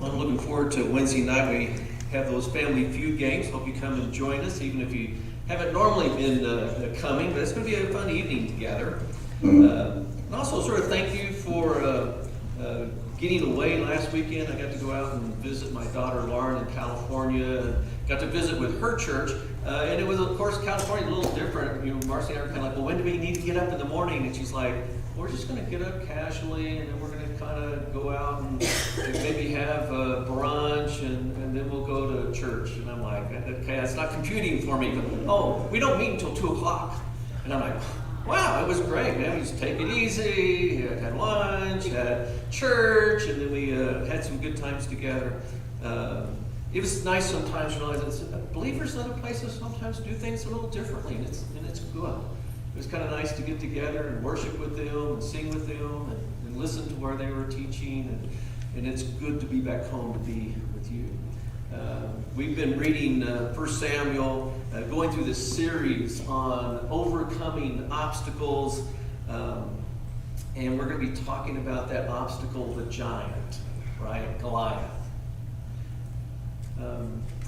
I'm looking forward to Wednesday night. We have those Family Feud games. Hope you come and join us, even if you haven't normally been coming. But it's going to be a fun evening together. And also, sort of thank you for getting away last weekend. I got to go out and visit my daughter Lauren in California. Got to visit with her church, and it was, of course, California a little different. You know, Marcy and I were kind of like, well, when do we need to get up in the morning? And she's like, we're just going to get up casually, and then we're going to kind of go out and maybe have brunch, and then we'll go to church. And I'm like, okay, that's not computing for me. But, oh, we don't meet until 2 o'clock. And I'm like, wow, it was great, man. We just take it easy, had lunch, had church, and then we had some good times together. It was nice sometimes to realize that believers in other places sometimes do things a little differently, and it's good. It was kind of nice to get together and worship with them and sing with them and listen to where they were teaching, and it's good to be back home to be with you. We've been reading 1 Samuel, going through this series on overcoming obstacles, and we're going to be talking about that obstacle, the giant, right, Goliath.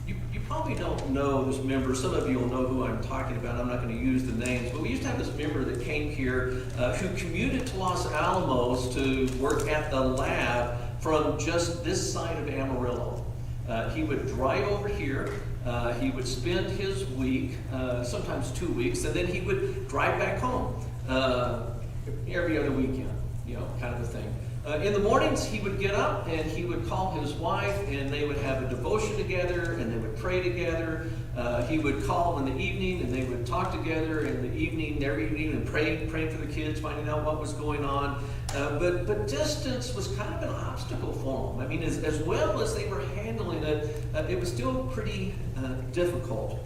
You probably don't know this member. Some of you will know who I'm talking about. I'm not going to use the names, but we used to have this member that came here who commuted to Los Alamos to work at the lab from just this side of Amarillo. He would drive over here. He would spend his week, sometimes 2 weeks, and then he would drive back home every other weekend, you know, kind of a thing. In the mornings, he would get up and he would call his wife, and they would have a devotion together, and they would pray together. He would call in the evening, and they would talk together in the evening, every evening, and praying for the kids, finding out what was going on. But distance was kind of an obstacle for them. I mean, as well as they were handling it, it was still pretty difficult.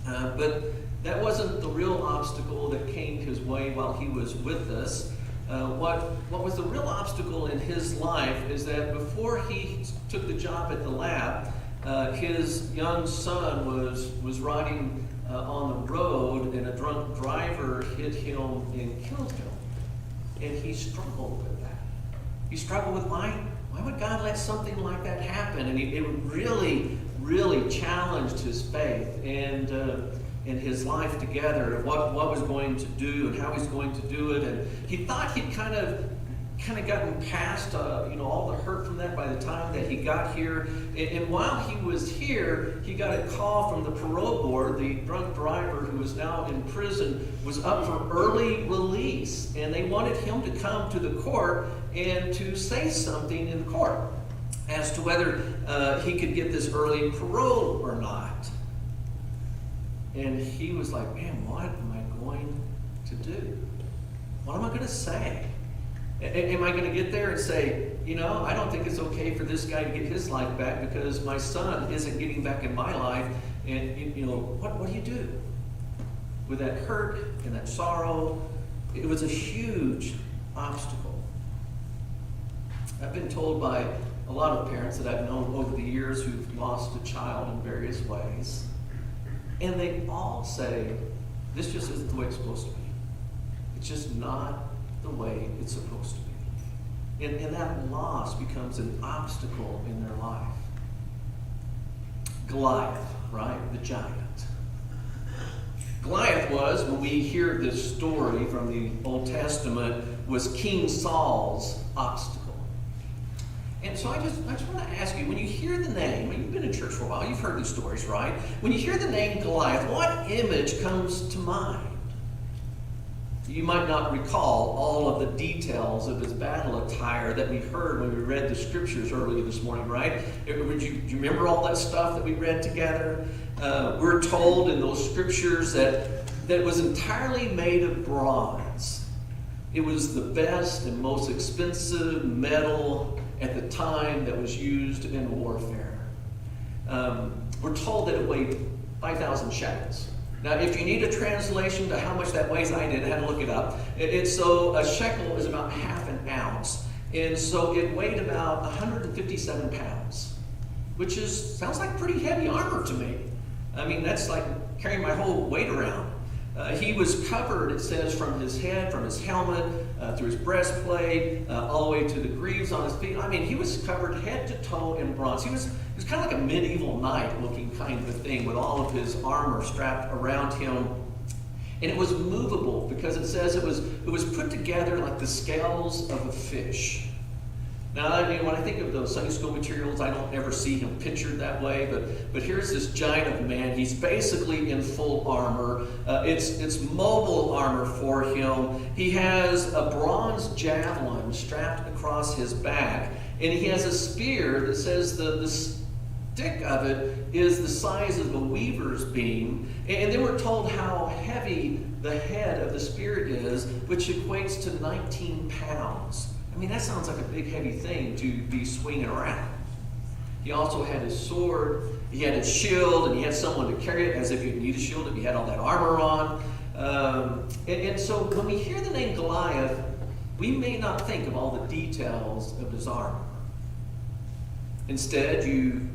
But that wasn't the real obstacle that came his way while he was with us. What was the real obstacle in his life is that before he took the job at the lab, his young son was riding on the road, and a drunk driver hit him and killed him. And he struggled with that. He struggled with why would God let something like that happen? And it really, really challenged his faith and his life together, and what was going to do and how he's going to do it. And he thought he'd kind of gotten past all the hurt from that by the time that he got here. And while he was here, he got a call from the parole board. The drunk driver, who is now in prison, was up for early release, and they wanted him to come to the court and to say something in court as to whether he could get this early parole or not. And he was like, man, what am I going to do? What am I going to say? Am I going to get there and say, I don't think it's okay for this guy to get his life back because my son isn't getting back in my life? And, what do you do with that hurt and that sorrow? It was a huge obstacle. I've been told by a lot of parents that I've known over the years who've lost a child in various ways. And they all say, this just isn't the way it's supposed to be. It's just not the way it's supposed to be. And that loss becomes an obstacle in their life. Goliath, right? The giant. Goliath was, when we hear this story from the Old Testament, was King Saul's obstacle. And so I just want to ask you, when you hear the name, you've been in church for a while, you've heard these stories, right? When you hear the name Goliath, what image comes to mind? You might not recall all of the details of his battle attire that we heard when we read the scriptures earlier this morning, right? Do you remember all that stuff that we read together? We're told in those scriptures that it was entirely made of bronze. It was the best and most expensive metal at the time that was used in warfare. We're told that it weighed 5,000 shekels. Now, if you need a translation to how much that weighs, I did. I had to look it up. So a shekel is about half an ounce. And so it weighed about 157 pounds, which sounds like pretty heavy armor to me. I mean, that's like carrying my whole weight around. He was covered, it says, from his head, from his helmet, through his breastplate, all the way to the greaves on his feet. I mean, he was covered head to toe in bronze. He was kind of like a medieval knight looking kind of a thing with all of his armor strapped around him. And it was movable because it says it was put together like the scales of a fish. Now, I mean, when I think of those Sunday school materials, I don't ever see him pictured that way, but here's this giant of a man. He's basically in full armor. It's mobile armor for him. He has a bronze javelin strapped across his back, and he has a spear that says the stick of it is the size of a weaver's beam. And then we're told how heavy the head of the spear is, which equates to 19 pounds. I mean, that sounds like a big, heavy thing to be swinging around. He also had his sword, he had his shield, and he had someone to carry it, as if you'd need a shield if you had all that armor on. And so when we hear the name Goliath, we may not think of all the details of his armor. Instead, you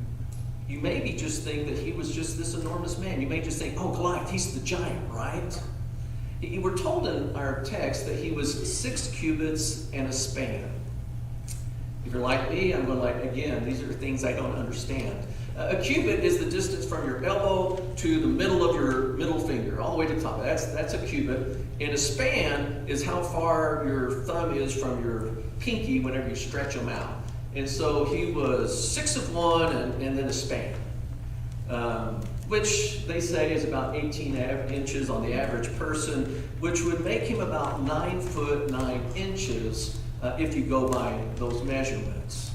maybe just think that he was just this enormous man. You may just think, oh, Goliath, he's the giant, right? We're told in our text that he was 6 cubits and a span. If you're like me, I'm going like, again, these are things I don't understand. A cubit is the distance from your elbow to the middle of your middle finger, all the way to the top. That's a cubit. And a span is how far your thumb is from your pinky whenever you stretch them out. And so he was 6 of one and then a span. Which they say is about 18 inches on the average person, which would make him about 9 foot 9 inches if you go by those measurements.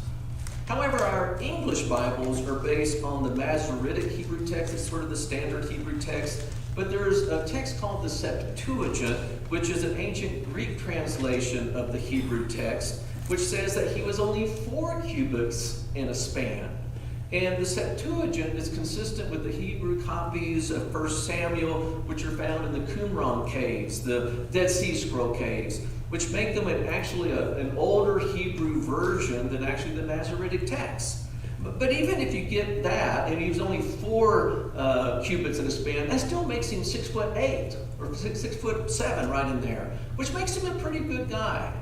However, our English Bibles are based on the Masoretic Hebrew text. It's sort of the standard Hebrew text. But there's a text called the Septuagint, which is an ancient Greek translation of the Hebrew text, which says that he was only 4 cubits in a span. And the Septuagint is consistent with the Hebrew copies of 1 Samuel, which are found in the Qumran caves, the Dead Sea Scroll caves, which make them actually an older Hebrew version than actually the Masoretic text. But even if you get that, and he was only 4 cubits in a span, that still makes him 6'8", or 6'7", right in there, which makes him a pretty good guy.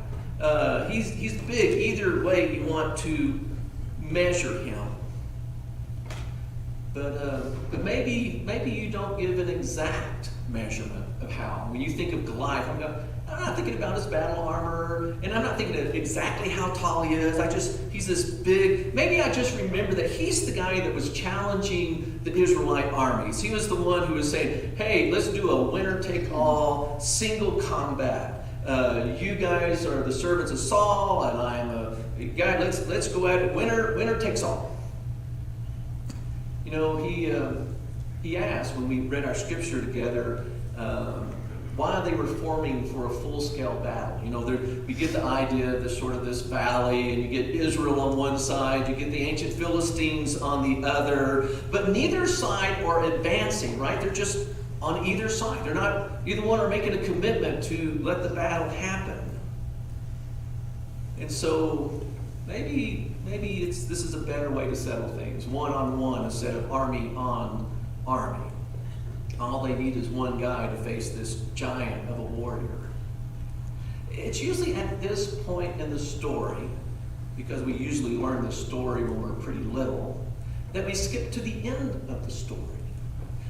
He's big either way you want to measure him. But maybe you don't give an exact measurement of how. When you think of Goliath, I'm not thinking about his battle armor, and I'm not thinking of exactly how tall he is. He's this big. Maybe I just remember that he's the guy that was challenging the Israelite armies. He was the one who was saying, hey, let's do a winner-take-all, single combat. You guys are the servants of Saul, and I'm a guy. Let's go at it. Winner takes all. You know, he asked when we read our scripture together why they were forming for a full-scale battle. You know, we get the idea of this valley, and you get Israel on one side, you get the ancient Philistines on the other, but neither side are advancing, right? They're just on either side. They're not, either one are making a commitment to let the battle happen. And so maybe this is a better way to settle things, one-on-one instead of army on army. All they need is one guy to face this giant of a warrior. It's usually at this point in the story, because we usually learn the story when we're pretty little, that we skip to the end of the story.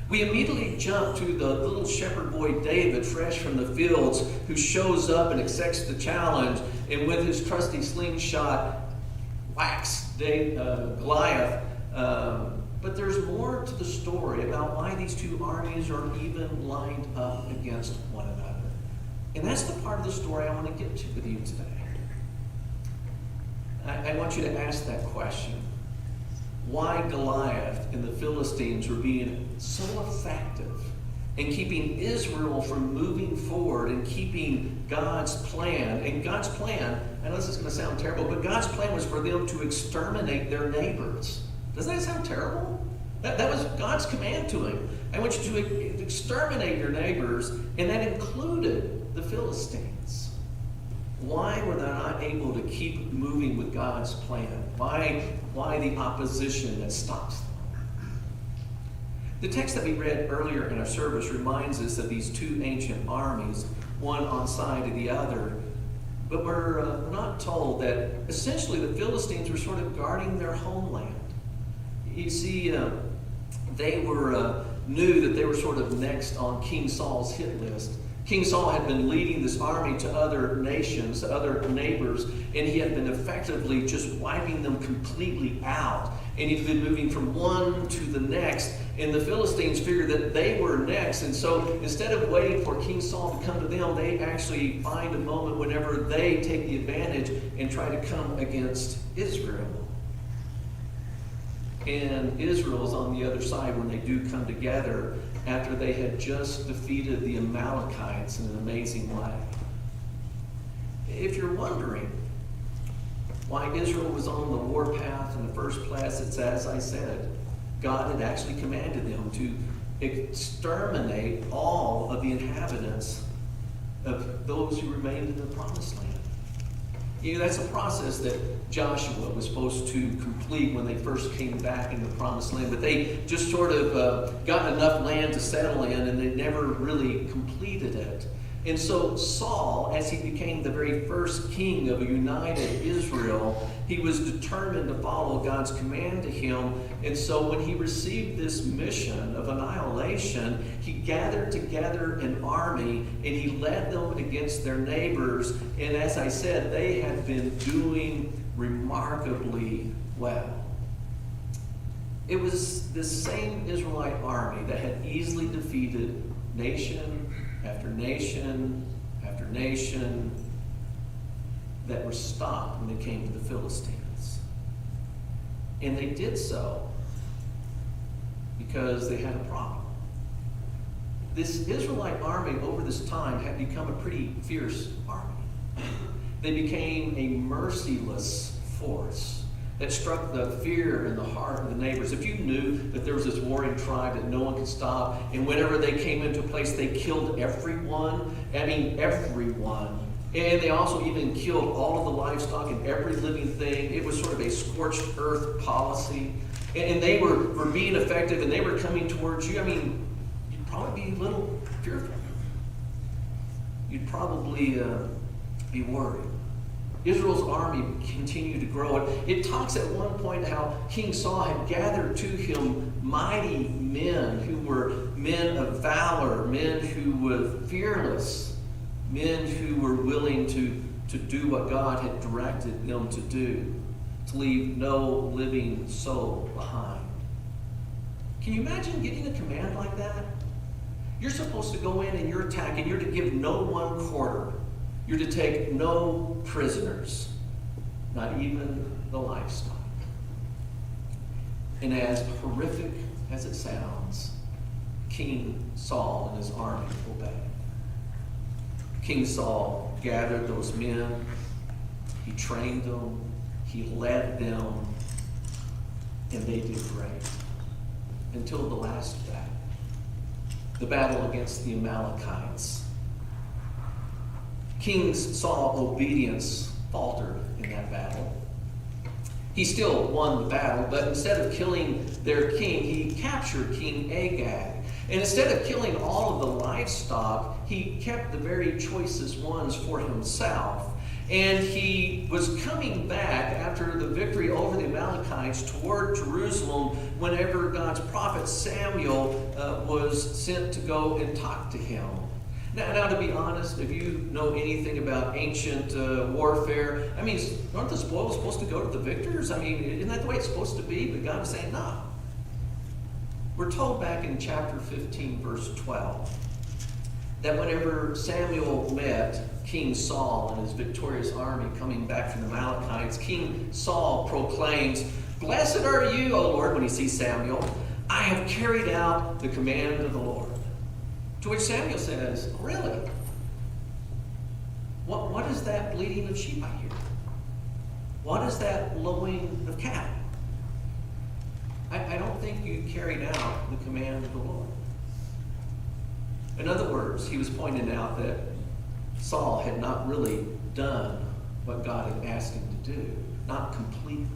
We immediately jump to the little shepherd boy David, fresh from the fields, who shows up and accepts the challenge, and with his trusty slingshot, whacks Goliath. But there's more to the story about why these two armies are even lined up against one another. And that's the part of the story I want to get to with you today. I want you to ask that question. Why Goliath and the Philistines were being so effective in keeping Israel from moving forward and keeping God's plan. And God's plan, I know this is going to sound terrible, but God's plan was for them to exterminate their neighbors. Doesn't that sound terrible? That was God's command to him. I want you to exterminate your neighbors, and that included the Philistines. Why were they not able to keep moving with God's plan? Why the opposition that stops them? The text that we read earlier in our service reminds us that these two ancient armies, one on side of the other, But we're not told that essentially the Philistines were sort of guarding their homeland. You see, they knew that they were sort of next on King Saul's hit list. King Saul had been leading this army to other nations, to other neighbors, and he had been effectively just wiping them completely out. And he'd been moving from one to the next, and the Philistines figured that they were next. And so instead of waiting for King Saul to come to them, they actually find a moment whenever they take the advantage and try to come against Israel. And Israel is on the other side when they do come together after they had just defeated the Amalekites in an amazing way. If you're wondering why Israel was on the warpath in the first place, it's as I said, God had actually commanded them to exterminate all of the inhabitants of those who remained in the promised land. You know, that's a process that Joshua was supposed to complete when they first came back in the promised land, but they just sort of got enough land to settle in, and they never really completed it. And so Saul, as he became the very first king of a united Israel, he was determined to follow God's command to him. And so when he received this mission of annihilation, he gathered together an army and he led them against their neighbors. And as I said, they had been doing remarkably well. It was this same Israelite army that had easily defeated nation after nation after nation that were stopped when they came to the Philistines. And they did so because they had a problem. This Israelite army over this time had become a pretty fierce army. They became a merciless force that struck the fear in the heart of the neighbors. If you knew that there was this warring tribe that no one could stop, and whenever they came into a place, they killed everyone. I mean, everyone. And they also even killed all of the livestock and every living thing. It was sort of a scorched earth policy. And they were being effective, and they were coming towards you. I mean, you'd probably be a little fearful. You'd probably be worried. Israel's army continued to grow. It talks at one point how King Saul had gathered to him mighty men who were men of valor, men who were fearless, men who were willing to do what God had directed them to do, to leave no living soul behind. Can you imagine getting a command like that? You're supposed to go in and you're attacking. You're to give no one quarter. You're to take no prisoners, not even the livestock. And as horrific as it sounds, King Saul and his army obeyed. King Saul gathered those men, he trained them, he led them, and they did great. Until the last battle, the battle against the Amalekites. King Saul's obedience faltered in that battle. He still won the battle, but instead of killing their king, he captured King Agag. And instead of killing all of the livestock, he kept the very choicest ones for himself. And he was coming back after the victory over the Amalekites toward Jerusalem whenever God's prophet Samuel was sent to go and talk to him. Now, to be honest, if you know anything about ancient warfare, I mean, aren't the spoils supposed to go to the victors? I mean, isn't that the way it's supposed to be? But God was saying, no. We're told back in chapter 15, verse 12, that whenever Samuel met King Saul and his victorious army coming back from the Amalekites, King Saul proclaims, "Blessed are you, O Lord," when he sees Samuel. "I have carried out the command of the Lord." To which Samuel says, "Really? What is that bleating of sheep I hear? What is that lowing of cattle? I don't think you carried out the command of the Lord." In other words, he was pointing out that Saul had not really done what God had asked him to do, not completely.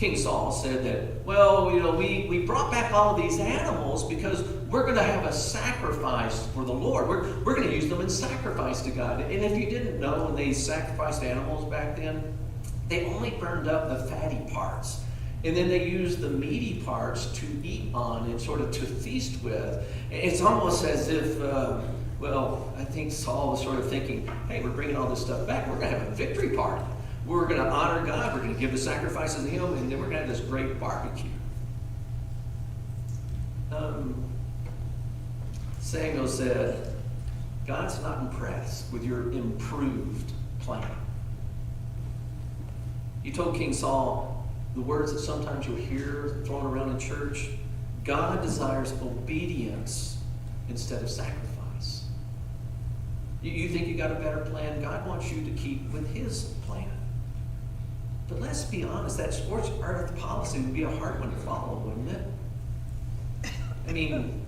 King Saul said that, well, we brought back all of these animals because we're going to have a sacrifice for the Lord. We're going to use them in sacrifice to God. And if you didn't know, when they sacrificed animals back then, they only burned up the fatty parts. And then they used the meaty parts to eat on and sort of to feast with. It's almost as if, I think Saul was sort of thinking, hey, we're bringing all this stuff back. We're going to have a victory party. We're going to honor God. We're going to give the sacrifices to Him. And then we're going to have this great barbecue. Samuel said, God's not impressed with your improved plan. He told King Saul the words that sometimes you'll hear thrown around in church. God desires obedience instead of sacrifice. You think you got a better plan? God wants you to keep with His plan. But let's be honest, that sports art policy would be a hard one to follow, wouldn't it? I mean,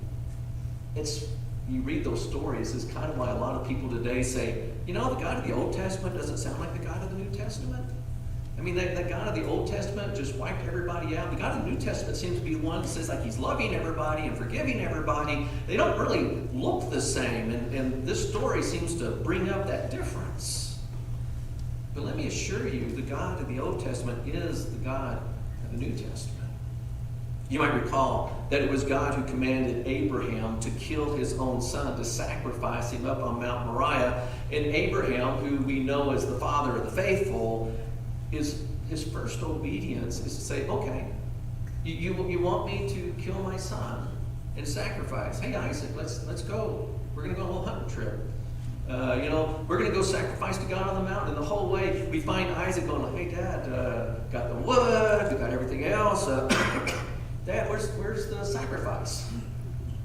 you read those stories, it's kind of why a lot of people today say, the God of the Old Testament doesn't sound like the God of the New Testament. I mean, that God of the Old Testament just wiped everybody out. The God of the New Testament seems to be the one that says, like, He's loving everybody and forgiving everybody. They don't really look the same, and this story seems to bring up that difference. But let me assure you, the God of the Old Testament is the God of the New Testament. You might recall that it was God who commanded Abraham to kill his own son, to sacrifice him up on Mount Moriah. And Abraham, who we know as the father of the faithful, his first obedience is to say, okay, you want me to kill my son and sacrifice? Hey, Isaac, let's go. We're going to go on a little hunting trip. We're going to go sacrifice to God on the mountain. And the whole way we find Isaac going, hey, Dad, got the wood, we got everything else. Dad, where's the sacrifice?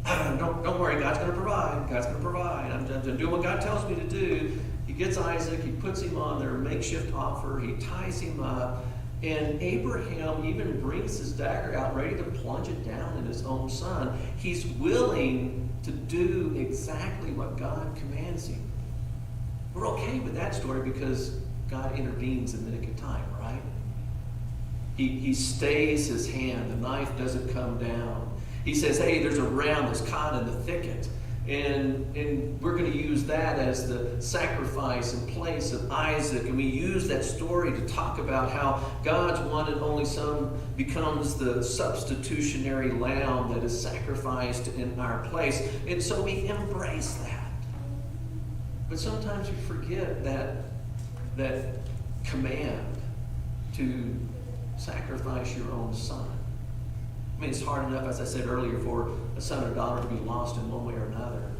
Don't worry, God's going to provide. God's going to provide. I'm doing what God tells me to do. He gets Isaac, he puts him on their makeshift offer, he ties him up, and Abraham even brings his dagger out, ready to plunge it down in his own son. He's willing to do exactly what God commands him. We're okay with that story because God intervenes in the nick of time, right? He stays his hand. The knife doesn't come down. He says, hey, there's a ram that's caught in the thicket. And we're going to use that as the sacrifice in place of Isaac. And we use that story to talk about how God's one and only Son becomes the substitutionary lamb that is sacrificed in our place. And so we embrace that. But sometimes we forget that command to sacrifice your own son. I mean, it's hard enough, as I said earlier, for a son or daughter to be lost in one way or another.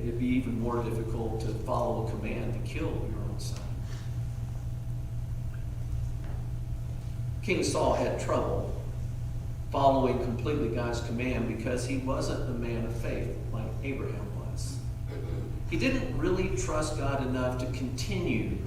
It'd be even more difficult to follow a command to kill your own son. King Saul had trouble following completely God's command because he wasn't a man of faith like Abraham was. He didn't really trust God enough to continue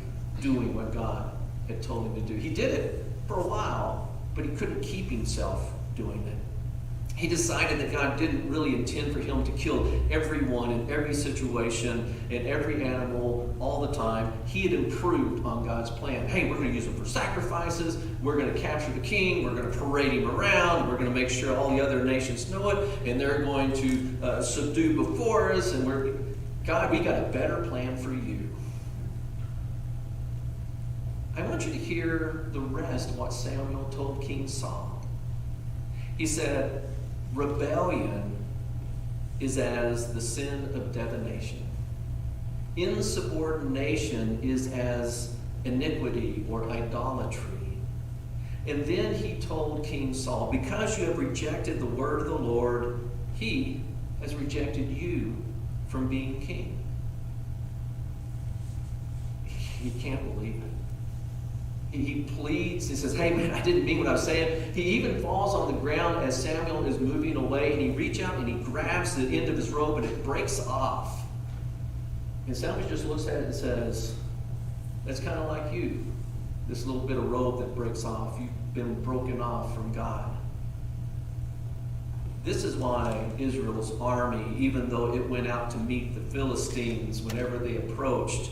doing what God had told him to do. He did it for a while, but he couldn't keep himself doing it. He decided that God didn't really intend for him to kill everyone in every situation and every animal all the time. He had improved on God's plan. Hey, we're going to use them for sacrifices. We're going to capture the king. We're going to parade him around. We're going to make sure all the other nations know it. And they're going to subdue before us. And God, we got a better plan for you. I want you to hear the rest of what Samuel told King Saul. He said, rebellion is as the sin of divination. Insubordination is as iniquity or idolatry. And then he told King Saul, because you have rejected the word of the Lord, He has rejected you from being king. He can't believe it. He pleads. He says, hey, man, I didn't mean what I was saying. He even falls on the ground as Samuel is moving away, and he reaches out and he grabs the end of his robe, and it breaks off. And Samuel just looks at it and says, that's kind of like you, this little bit of robe that breaks off. You've been broken off from God. This is why Israel's army, even though it went out to meet the Philistines whenever they approached,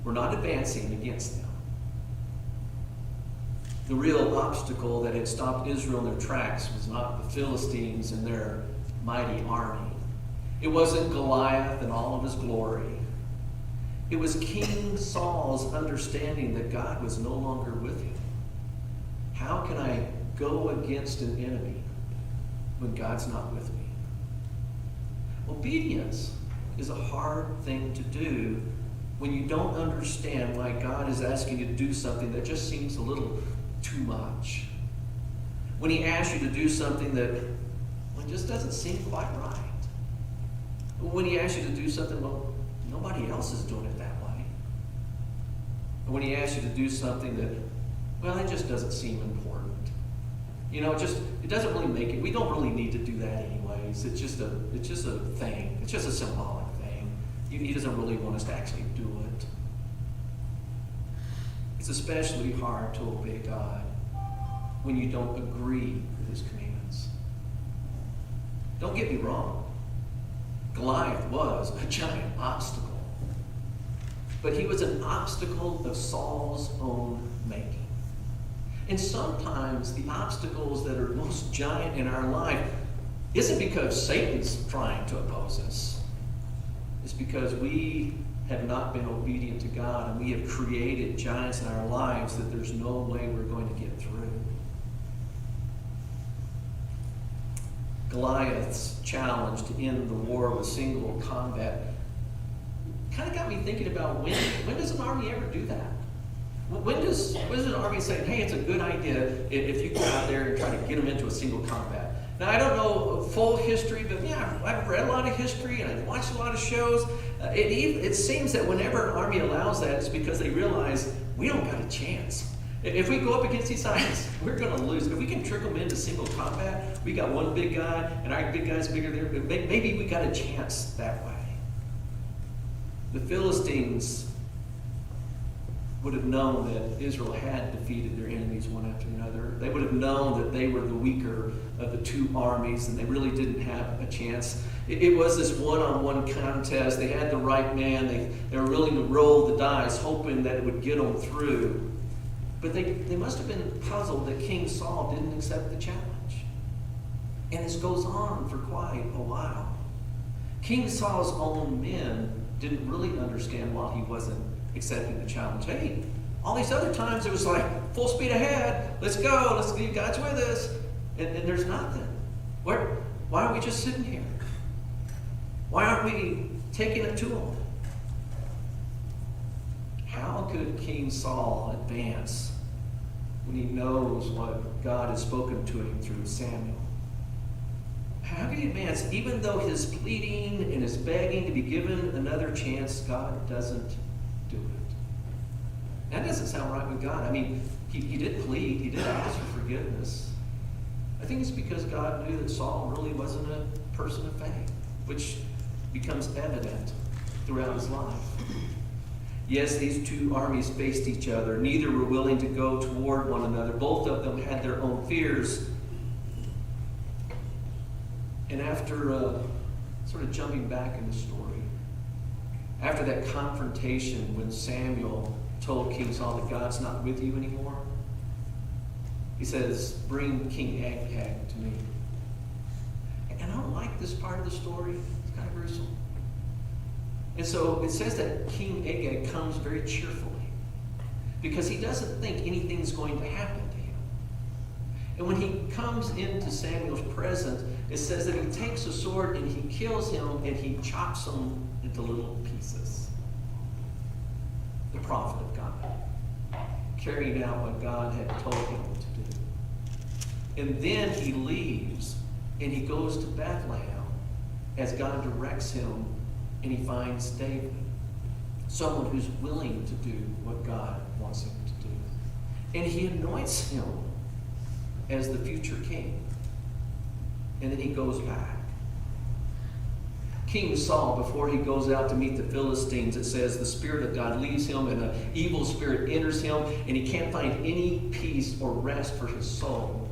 were not advancing against them. The real obstacle that had stopped Israel in their tracks was not the Philistines and their mighty army. It wasn't Goliath and all of his glory. It was King Saul's understanding that God was no longer with him. How can I go against an enemy when God's not with me? Obedience is a hard thing to do when you don't understand why God is asking you to do something that just seems a little too much. When he asks you to do something that just doesn't seem quite right. When he asks you to do something, well, nobody else is doing it that way. And when he asks you to do something that, well, it just doesn't seem important. You know, it doesn't really make it. We don't really need to do that anyways. It's just a thing. It's just a symbolic thing. He doesn't really want us to actually do it. It's especially hard to obey God when you don't agree with his commands. Don't get me wrong. Goliath was a giant obstacle. But he was an obstacle of Saul's own making. And sometimes the obstacles that are most giant in our life isn't because Satan's trying to oppose us. It's because we have not been obedient to God, and we have created giants in our lives that there's no way we're going to get through. Goliath's challenge to end the war with single combat kind of got me thinking about when does an army ever do that? When does an army say, hey, it's a good idea if you go out there and try to get them into a single combat? Now, I don't know full history, but yeah, I've read a lot of history and I've watched a lot of shows. It seems that whenever an army allows that, it's because they realize we don't got a chance. If we go up against these guys, we're going to lose. If we can trick them into single combat, we got one big guy and our big guy's bigger there, but maybe we got a chance that way. The Philistines would have known that Israel had defeated their enemies one after another. They would have known that they were the weaker of the two armies and they really didn't have a chance. It was this one-on-one contest. They had the right man. They were willing to roll the dice, hoping that it would get them through. But they must have been puzzled that King Saul didn't accept the challenge. And this goes on for quite a while. King Saul's own men didn't really understand why he wasn't accepting the challenge. Hey, all these other times it was like full speed ahead. Let's go. Let's see, God's with us. And there's nothing. Why aren't we just sitting here? Why aren't we taking it to him? How could King Saul advance when he knows what God has spoken to him through Samuel? How can he advance even though his pleading and his begging to be given another chance, God doesn't do it? That doesn't sound right with God. I mean, he did plead, he did ask for forgiveness. I think it's because God knew that Saul really wasn't a person of faith, which becomes evident throughout his life. Yes, these two armies faced each other. Neither were willing to go toward one another. Both of them had their own fears. And after sort of jumping back in the story, after that confrontation when Samuel told King Saul that God's not with you anymore, he says, bring King Agag to me. And I don't like this part of the story. It's kind of gruesome. And so it says that King Agag comes very cheerfully because he doesn't think anything's going to happen to him. And when he comes into Samuel's presence, it says that he takes a sword and he kills him and he chops him into little pieces. The prophet of God, carrying out what God had told him to do. And then he leaves and he goes to Bethlehem as God directs him, and he finds David, someone who's willing to do what God wants him to do. And he anoints him as the future king. And then he goes back. King Saul, before he goes out to meet the Philistines, it says the Spirit of God leaves him and an evil spirit enters him, and he can't find any peace or rest for his soul.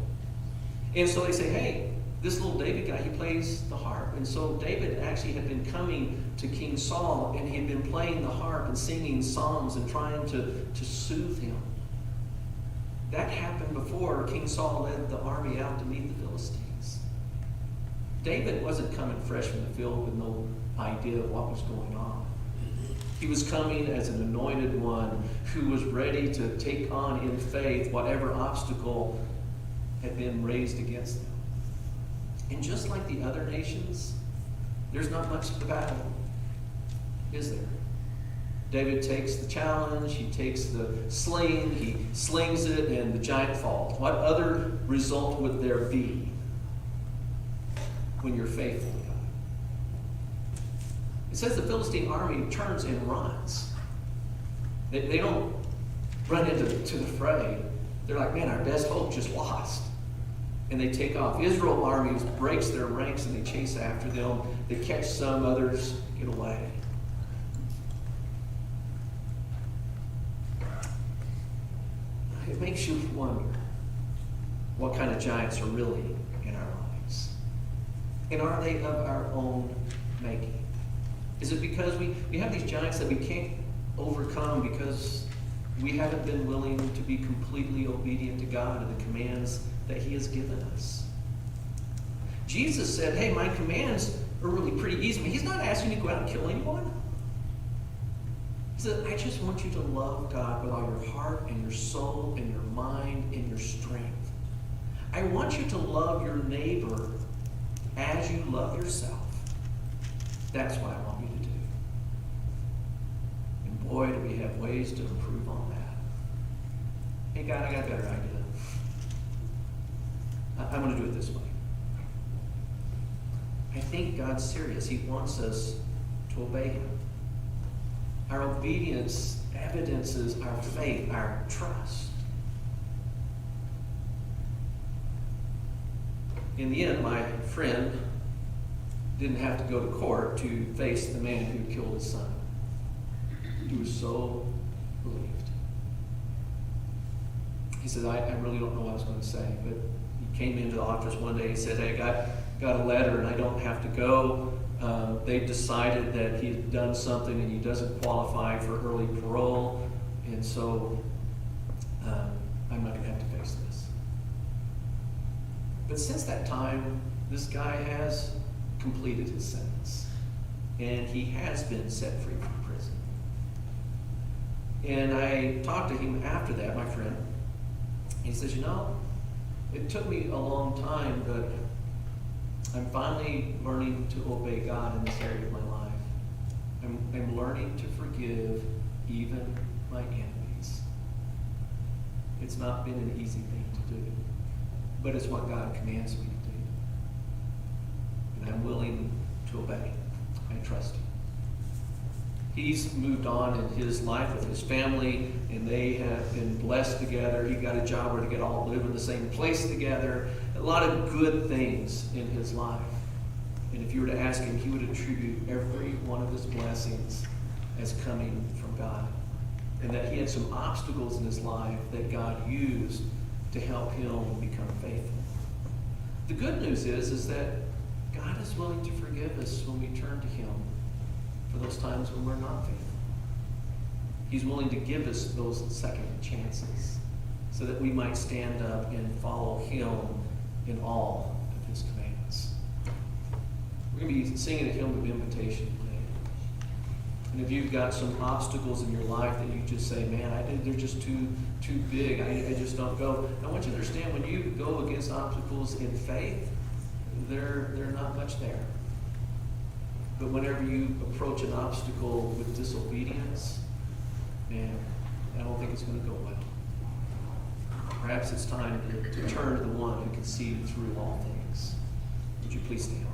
And so they say, hey, this little David guy, he plays the harp. And so David actually had been coming to King Saul, and he had been playing the harp and singing psalms and trying to soothe him. that happened before King Saul led the army out to meet the Philistines. David wasn't coming fresh from the field with no idea of what was going on. He was coming as an anointed one who was ready to take on in faith whatever obstacle had been raised against them. And just like the other nations, there's not much to the battle, is there? David takes the challenge, he takes the sling, he slings it, and the giant falls. What other result would there be when you're faithful to God? It says the Philistine army turns and runs. They don't run into the fray. They're like, man, our best hope just lost. And they take off. Israel armies breaks their ranks and they chase after them. They catch some, others get away. It makes you wonder what kind of giants are really in our lives. And are they of our own making? Is it because we have these giants that we can't overcome because we haven't been willing to be completely obedient to God and the commands that He has given us? Jesus said, hey, my commands are really pretty easy. But He's not asking you to go out and kill anyone. He said, I just want you to love God with all your heart and your soul and your mind and your strength. I want you to love your neighbor as you love yourself. That's what I want you to do. And boy, do we have ways to improve on that. Hey, God, I got a better idea. I'm going to do it this way. I think God's serious. He wants us to obey Him. Our obedience evidences our faith, our trust. In the end, my friend didn't have to go to court to face the man who killed his son. He was so relieved. He said, I really don't know what I was going to say, but he came into the office one day. He said, hey, I got a letter and I don't have to go. They decided that he had done something and he doesn't qualify for early parole, and so I'm not going to have to face this. But since that time, this guy has completed his sentence, and he has been set free from prison. And I talked to him after that, my friend. He says, it took me a long time, but I'm finally learning to obey God in this area of my life. I'm learning to forgive even my enemies. It's not been an easy thing to do, but it's what God commands me to do. And I'm willing to obey. I trust Him. He's moved on in his life with his family, and they have been blessed together. He got a job where they could all live in the same place together. A lot of good things in his life. And if you were to ask him, he would attribute every one of his blessings as coming from God. And that he had some obstacles in his life that God used to help him become faithful. The good news is that God is willing to forgive us when we turn to Him for those times when we're not faithful. He's willing to give us those second chances so that we might stand up and follow Him in all of His commands. We're going to be singing a hymn of invitation today. And if you've got some obstacles in your life that you just say, man, they're just too big, I just don't go. I want you to understand, when you go against obstacles in faith, they're not much there. But whenever you approach an obstacle with disobedience, man, I don't think it's going to go well. Perhaps it's time to turn to the one who can see through all things. Would you please stand?